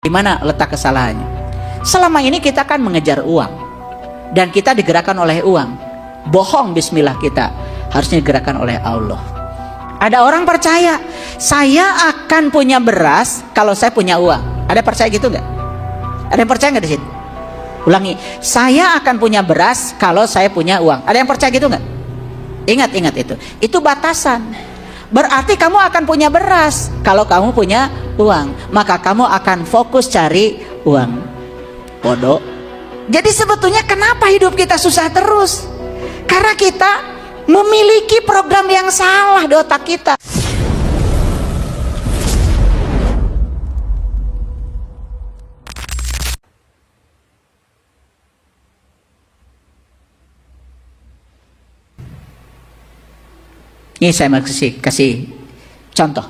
Di mana letak kesalahannya? Selama ini kita kan mengejar uang dan kita digerakkan oleh uang. Bohong bismillah, kita harusnya digerakkan oleh Allah. Ada orang percaya saya akan punya beras kalau saya punya uang. Ada percaya gitu nggak? Ada yang percaya nggak di sini? Ulangi, saya akan punya beras kalau saya punya uang. Ada yang percaya gitu nggak? Ingat itu batasan. Berarti kamu akan punya beras kalau kamu punya uang, maka kamu akan fokus cari uang. Bodoh. Jadi sebetulnya kenapa hidup kita susah terus? Karena kita memiliki program yang salah di otak kita. Ini saya mau kasih contoh.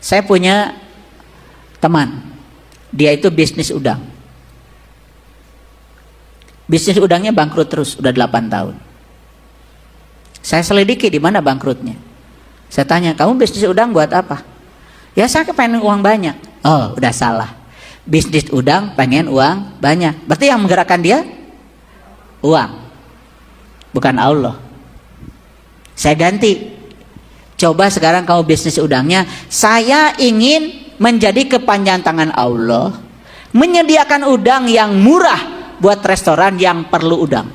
Saya punya teman, dia itu bisnis udang. Bisnis udangnya bangkrut terus, udah 8 tahun. Saya selidiki di mana bangkrutnya. Saya tanya, kamu bisnis udang buat apa? Ya saya pengen uang banyak. Oh, udah salah. Bisnis udang pengen uang banyak. Berarti yang menggerakkan dia uang, bukan Allah. Saya ganti. Coba sekarang kamu bisnis udangnya, saya ingin menjadi kepanjangan tangan Allah, menyediakan udang yang murah buat restoran yang perlu udang.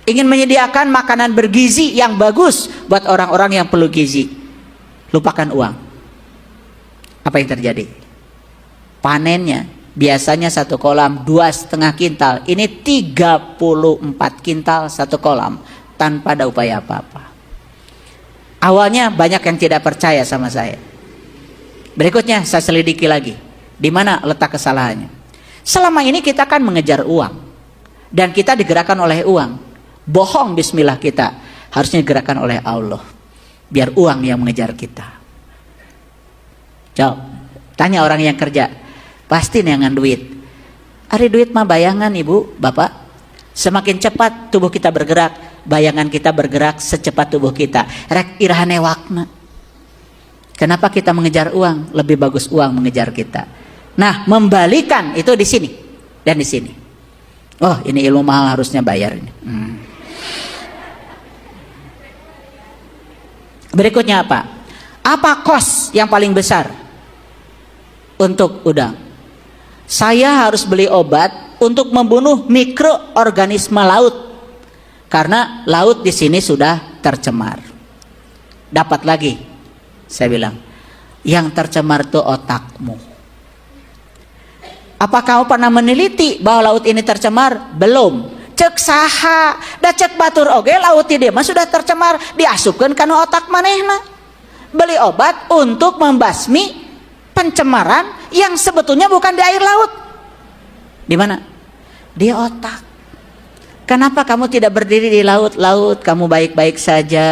Ingin menyediakan makanan bergizi yang bagus buat orang-orang yang perlu gizi. Lupakan uang. Apa yang terjadi? Panennya biasanya 1 kolam 2,5 kintal. Ini 34 kintal 1 kolam tanpa ada upaya apa-apa. Awalnya banyak yang tidak percaya sama saya. Berikutnya saya selidiki lagi. Di mana letak kesalahannya? Selama ini kita kan mengejar uang dan kita digerakkan oleh uang. Bohong bismillah, kita harusnya digerakkan oleh Allah. Biar uang yang mengejar kita. Coba tanya orang yang kerja, pasti dengan duit. Ari duit mah bayangan ibu, bapak. Semakin cepat tubuh kita bergerak, bayangan kita bergerak secepat tubuh kita. Rek irahane wakna. Kenapa kita mengejar uang? Lebih bagus uang mengejar kita. Nah, membalikan itu di sini dan di sini. Oh, ini ilmu mahal, harusnya bayar ini. Berikutnya apa? Apa kos yang paling besar untuk udang? Saya harus beli obat untuk membunuh mikroorganisme laut. Karena laut di sini sudah tercemar. Dapat lagi, saya bilang, yang tercemar itu otakmu. Apa kamu pernah meneliti bahwa laut ini tercemar? Belum. Cek saha, da cek batur oge laut di dia mah sudah tercemar, diasupkeun kana otak manehna. Beli obat untuk membasmi pencemaran yang sebetulnya bukan di air laut. Di mana? Di otak. Kenapa kamu tidak berdiri di laut? Laut, kamu baik-baik saja.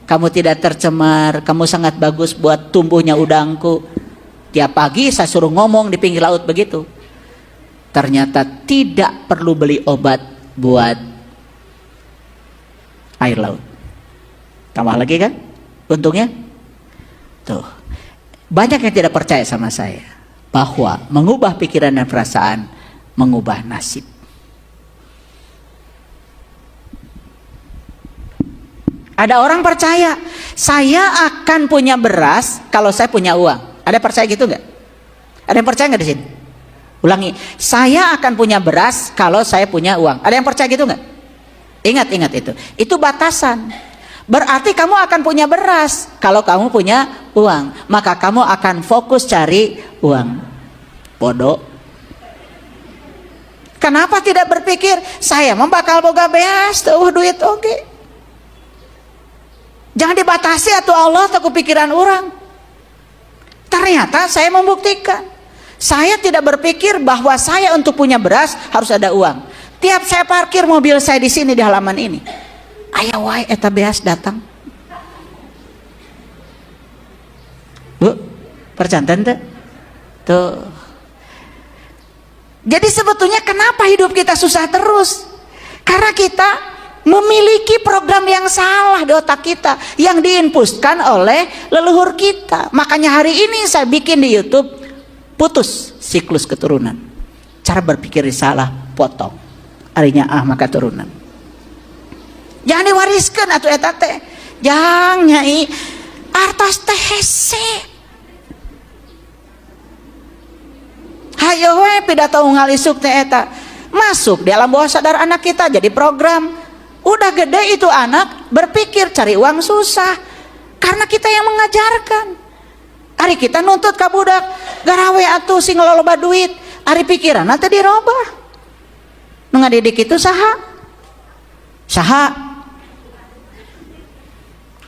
Kamu tidak tercemar. Kamu sangat bagus buat tumbuhnya udangku. Tiap pagi saya suruh ngomong di pinggir laut begitu. Ternyata tidak perlu beli obat buat air laut. Tambah lagi kan? Untungnya? Tuh. Banyak yang tidak percaya sama saya. Bahwa mengubah pikiran dan perasaan mengubah nasib. Ada orang percaya saya akan punya beras kalau saya punya uang. Ada percaya gitu nggak? Ada yang percaya nggak di sini? Ulangi, saya akan punya beras kalau saya punya uang. Ada yang percaya gitu nggak? Ingat itu. Itu batasan. Berarti kamu akan punya beras kalau kamu punya uang, maka kamu akan fokus cari uang. Bodoh. Kenapa tidak berpikir saya mah bakal boga beas tuh duit oge? Jangan dibatasi atuh Allah atau pikiran orang. Ternyata saya membuktikan. Saya tidak berpikir bahwa saya untuk punya beras harus ada uang. Tiap saya parkir mobil saya di sini di halaman ini, aya wae eta beas datang. Bu, percantan teh? Tuh. Jadi sebetulnya kenapa hidup kita susah terus? Karena kita memiliki program yang salah di otak kita, yang diinpuskan oleh leluhur kita. Makanya hari ini saya bikin di YouTube putus siklus keturunan. Cara berpikir salah, potong. Arinya maka turunan. Jangan diwariskan atuh eta teh. Jangan nyai artos teh hese. Hayo we pidato ngalisuk teh eta. Masuk di alam bawah sadar anak kita jadi program. Udah gede itu anak berpikir cari uang susah. Karena kita yang mengajarkan. Ari kita nuntut ka budak, garawe atuh sing loba duit. Ari pikiran nanti dirobah. Nu ngadidik itu saha? Saha?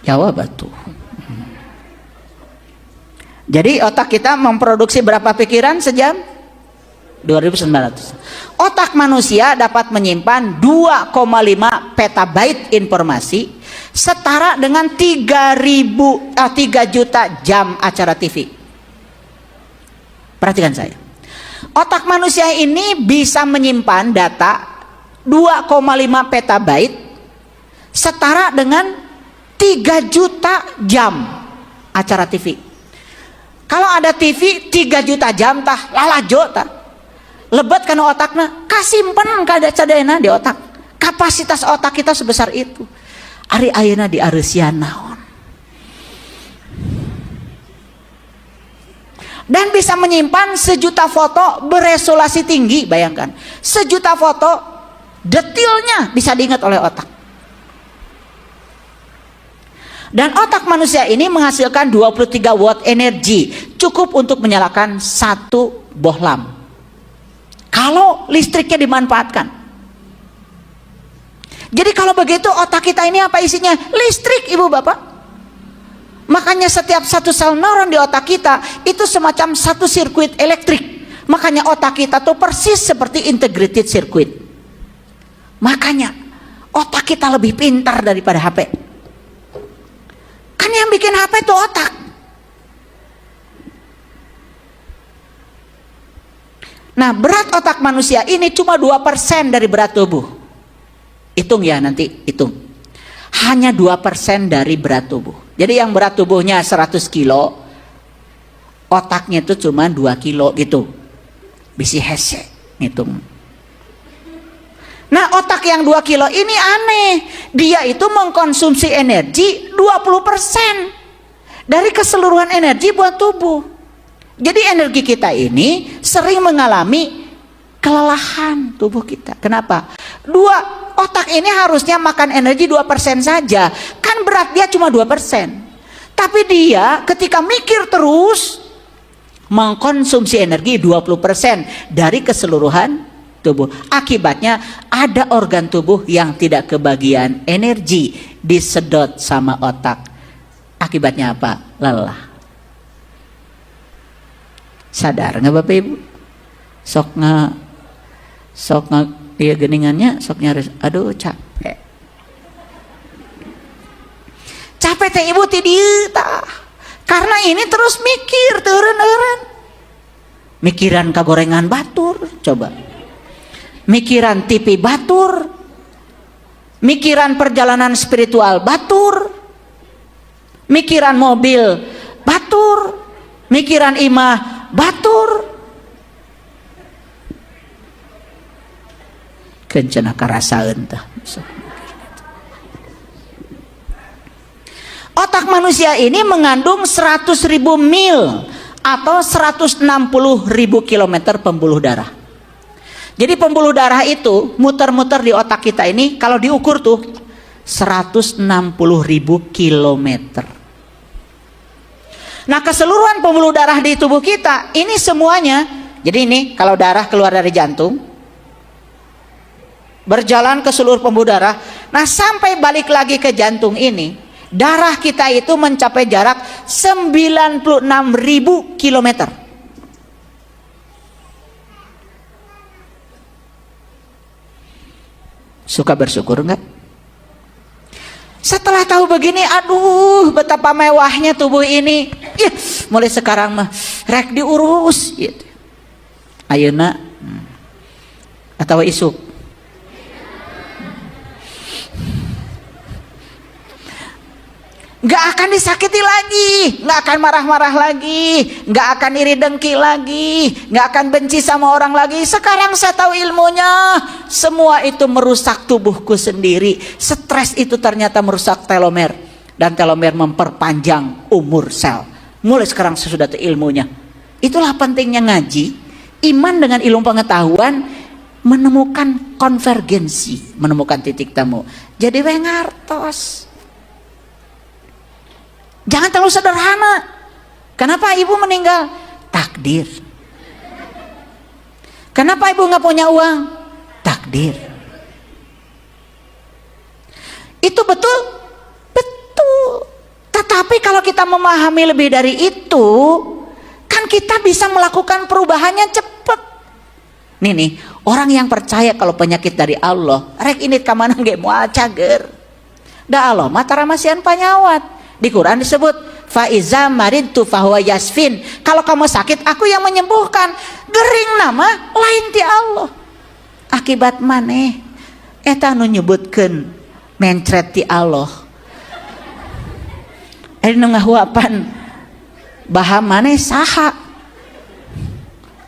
Jawab atuh. Jadi otak kita memproduksi berapa pikiran sejam? 2.900. Otak manusia dapat menyimpan 2,5 petabyte informasi setara dengan 3 juta jam acara TV. Perhatikan saya. Otak manusia ini bisa menyimpan data 2,5 petabyte setara dengan 3 juta jam acara TV. Kalau ada TV 3 juta jam tah lalajo tah. Lebet kana otakna, kasimpen kada cadena di otak. Kapasitas otak kita sebesar itu. Ari ayeuna di areusian naon. Dan bisa menyimpan 1 juta foto beresolusi tinggi, bayangkan. 1 juta foto detailnya bisa diingat oleh otak. Dan otak manusia ini menghasilkan 23 watt energi, cukup untuk menyalakan 1 bohlam. Kalau listriknya dimanfaatkan. Jadi kalau begitu otak kita ini apa isinya? Listrik, ibu bapak. Makanya setiap satu sel neuron di otak kita itu semacam satu sirkuit elektrik. Makanya otak kita tuh persis seperti integrated circuit. Makanya otak kita lebih pintar daripada HP. Kan yang bikin HP itu otak. Nah, berat otak manusia ini cuma 2% dari berat tubuh. Hitung ya nanti, hitung. Hanya 2% dari berat tubuh. Jadi yang berat tubuhnya 100 kilo, otaknya itu cuma 2 kilo gitu. Bisi hese, ngitung. Nah, otak yang 2 kilo ini aneh. Dia itu mengkonsumsi energi 20% dari keseluruhan energi buat tubuh. Jadi energi kita ini sering mengalami kelelahan tubuh kita. Kenapa? Otak ini harusnya makan energi 2% saja. Kan berat dia cuma 2%. Tapi dia ketika mikir terus mengkonsumsi energi 20% dari keseluruhan tubuh. Akibatnya ada organ tubuh yang tidak kebagian energi, disedot sama otak. Akibatnya apa? Lelah. Sadar nggak bapak ibu? Sok dia geningannya, sok nyaris, aduh capek. Capek teh ibu tidieu tah. Karena ini terus mikir teureun-eureun. Mikiran kagorengan batur, coba. Mikiran TV batur. Mikiran perjalanan spiritual batur. Mikiran mobil batur. Mikiran imah batur. Kencana karasaeun tah. Otak manusia ini mengandung 100.000 mil atau 160.000 kilometer pembuluh darah. Jadi pembuluh darah itu muter-muter di otak kita ini kalau diukur tuh 160.000 kilometer. Nah, keseluruhan pembuluh darah di tubuh kita ini semuanya, jadi ini kalau darah keluar dari jantung berjalan ke seluruh pembuluh darah, nah sampai balik lagi ke jantung ini, darah kita itu mencapai jarak 96.000 kilometer. Suka bersyukur enggak? Setelah tahu begini, aduh betapa mewahnya tubuh ini. Mulai sekarang mah rek diurus gitu. Ayeuna atau isuk. Nggak akan disakiti lagi, nggak akan marah-marah lagi, nggak akan iri dengki lagi, nggak akan benci sama orang lagi. Sekarang saya tahu ilmunya. Semua itu merusak tubuhku sendiri. Stres itu ternyata merusak telomer, dan telomer memperpanjang umur sel. Mulai sekarang saya sudah tahu ilmunya. Itulah pentingnya ngaji. Iman dengan ilmu pengetahuan menemukan konvergensi, menemukan titik temu. Jadi we ngartos. Jangan terlalu sederhana. Kenapa ibu meninggal? Takdir. Kenapa ibu nggak punya uang? Takdir. Itu betul? Betul. Tetapi kalau kita memahami lebih dari itu, kan kita bisa melakukan perubahannya cepat. Nih, orang yang percaya kalau penyakit dari Allah, rek ini kamana ge moal cager. Da Allah mata ramasian panyawat. Di Quran disebut faiza maridtu fahuwa yasfin. Kalau kamu sakit, aku yang menyembuhkan. Gering nama lain ti Allah. Akibat maneh eta nu nyebutkeun mencret ti Allah. Nu ngahuapan baham maneh saha?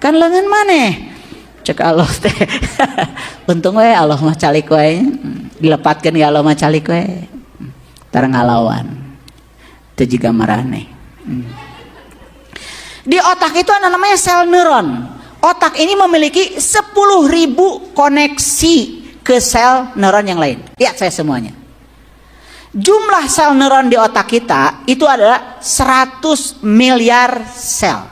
Kan leungeun maneh. Cek Allah teh. Untung we Allah mah calik we. Dilepatkeun ka Allah mah calik we. Tara ngalawan. Itu juga marane. Di otak itu ada namanya sel neuron. Otak ini memiliki 10.000 koneksi ke sel neuron yang lain. Lihat saya semuanya. Jumlah sel neuron di otak kita itu adalah 100 miliar sel.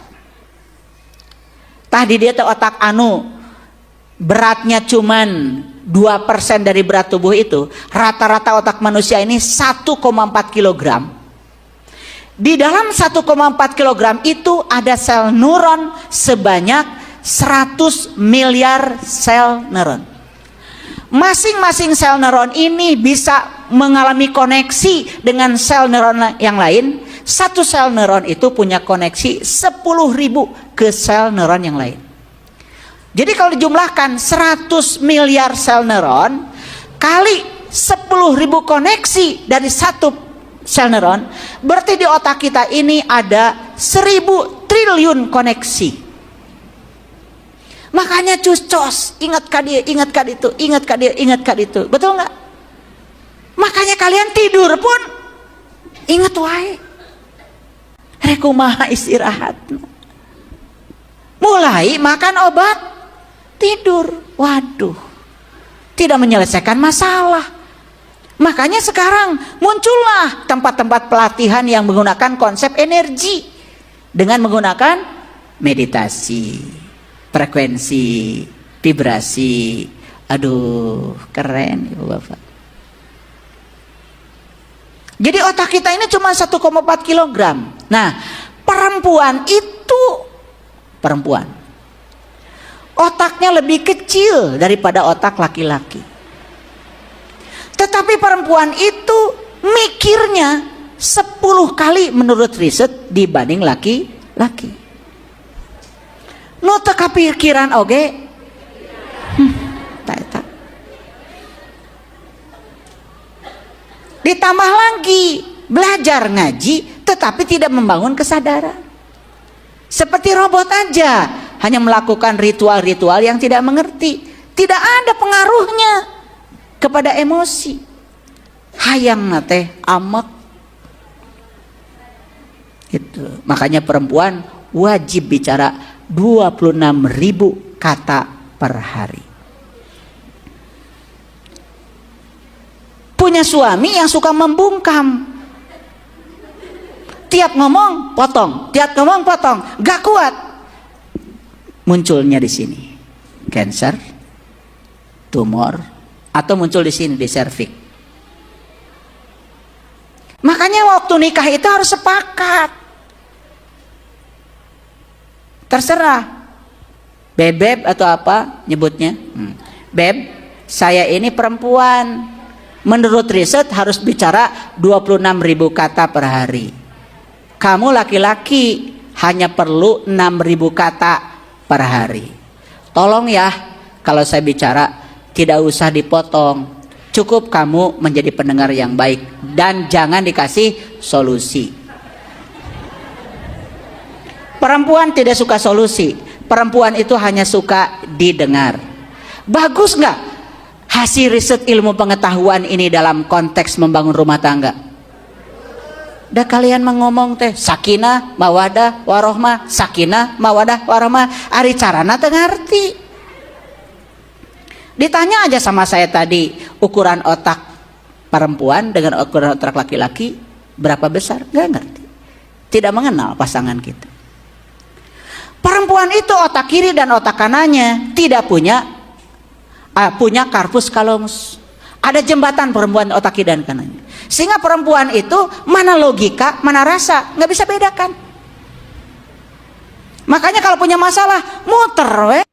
Tadi dia tuh otak anu beratnya cuman 2% dari berat tubuh itu. Rata-rata otak manusia ini 1,4 kilogram. Di dalam 1,4 kilogram itu ada sel neuron sebanyak 100 miliar sel neuron. Masing-masing sel neuron ini bisa mengalami koneksi dengan sel neuron yang lain. Satu sel neuron itu punya koneksi 10.000 ke sel neuron yang lain. Jadi kalau dijumlahkan 100 miliar sel neuron kali 10.000 koneksi dari satu sel neuron, berarti di otak kita ini ada 1.000 triliun koneksi. Makanya cus-cos, ingat dia, ingat itu, ingat dia, ingat itu. Betul nggak? Makanya kalian tidur pun ingat wae. Rekumaha istirahat. Mulai makan obat, tidur. Waduh, tidak menyelesaikan masalah. Makanya sekarang muncullah tempat-tempat pelatihan yang menggunakan konsep energi dengan menggunakan meditasi, frekuensi, vibrasi. Aduh, keren Ibu Bapak. Jadi otak kita ini cuma 1,4 kilogram. Nah, perempuan otaknya lebih kecil daripada otak laki-laki. Tetapi perempuan itu mikirnya 10 kali menurut riset dibanding laki-laki. Nu teu kapikiran oge. Tak. Ditambah lagi belajar ngaji tetapi tidak membangun kesadaran. Seperti robot aja, hanya melakukan ritual-ritual yang tidak mengerti. Tidak ada pengaruhnya kepada emosi. Hayang nate amak gitu. Makanya perempuan wajib bicara 26.000 kata per hari. Punya suami yang suka membungkam, tiap ngomong potong, gak kuat. Munculnya di sini cancer, tumor, atau muncul di sini di serviks. Makanya waktu nikah itu harus sepakat. Terserah bebek atau apa nyebutnya. Beb, saya ini perempuan. Menurut riset harus bicara 26.000 kata per hari. Kamu laki-laki hanya perlu 6.000 kata per hari. Tolong ya, kalau saya bicara tidak usah dipotong. Cukup kamu menjadi pendengar yang baik dan jangan dikasih solusi. Perempuan tidak suka solusi. Perempuan itu hanya suka didengar. Bagus nggak hasil riset ilmu pengetahuan ini dalam konteks membangun rumah tangga? Udah kalian mengomong teh sakinah mawadah warohmah, sakinah mawadah warohmah, ari carana teu ngarti. Ditanya aja sama saya tadi, ukuran otak perempuan dengan ukuran otak laki-laki berapa besar? Nggak ngerti. Tidak mengenal pasangan kita. Perempuan itu otak kiri dan otak kanannya tidak punya corpus callosum. Ada jembatan perempuan otak kiri dan kanannya. Sehingga perempuan itu mana logika, mana rasa, nggak bisa bedakan. Makanya kalau punya masalah muter,